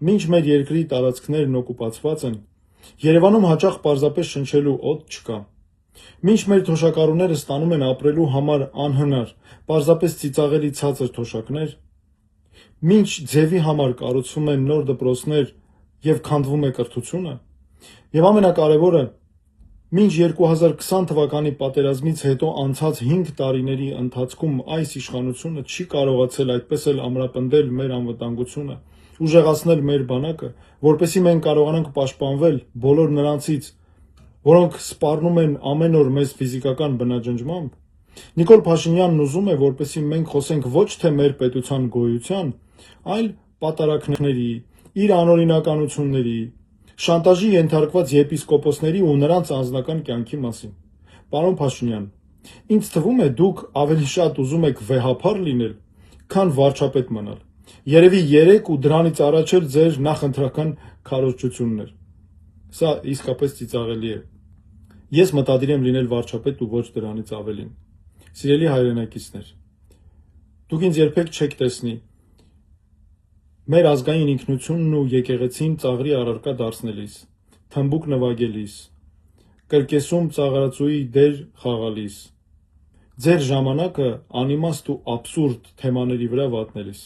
Մինչ մեր երկրի տարածքներն օկուպացված են, Երևանում հաճախ պարզապես շնչելու օդ չկա։ Մինչ մեր թոշակառուները ստանում են ապրելու համար անհնար, պարզապես ծիծաղելի ցածր թոշակներ, մինչ ձևի համար կառուցվում են նոր դպրոցներ և քանդվում է կրթությունը, և ամենակարևորը, մինչ 2020 թվականի պատերազմից հետո անցած 5 տարիների ընթացքում այս իշխանությունը չի կարողացել այդպես էլ ամրապնդել մեր անվտանգությունը, ուժեղացնել մեր բանակը, որպեսզի մենք կարողանանք պաշտպանվել բոլոր նրանցից, որոնք սպառնում են ամեն օր մեզ ֆիզիկական բնաջնջմամբ, Նիկոլ Փաշինյանն ուզում է, որպեսզի մենք խոսենք ոչ թե մեր պետության գոյության, այլ պատարագների, իր անօրինականությունների, շանտաժի ենթարկված եպիսկոպոսների ու նրանց անձնական կյանքի մասին։ Պարոն Փաշինյան, ինձ թվում է դուք ավելի շատ ուզում եք վեհափառ լինել, քան վարչապետ մնալ։ Երևի 3 ու դրանից առաջ էլ ձեր նախընտրական քարոզչությունն էր։ Սա իսկապես ծիծաղելի է։ Ես մտադիր եմ լինել վարչապետ ու ոչ դրանից ավելին։ Սիրելի հայրենակիցներ, դուք ինձ երբեք չեք տեսնի մեր ազգային ինքնությունն ու եկեղեցին ծաղրի առարկա դարձնելիս, թմբուկ նվագելիս, կրկեսում ծաղրածուի դեր խաղալիս, ձեր ժամանակը անիմաստ ու աբսուրդ թեմաների վրա վատնելիս։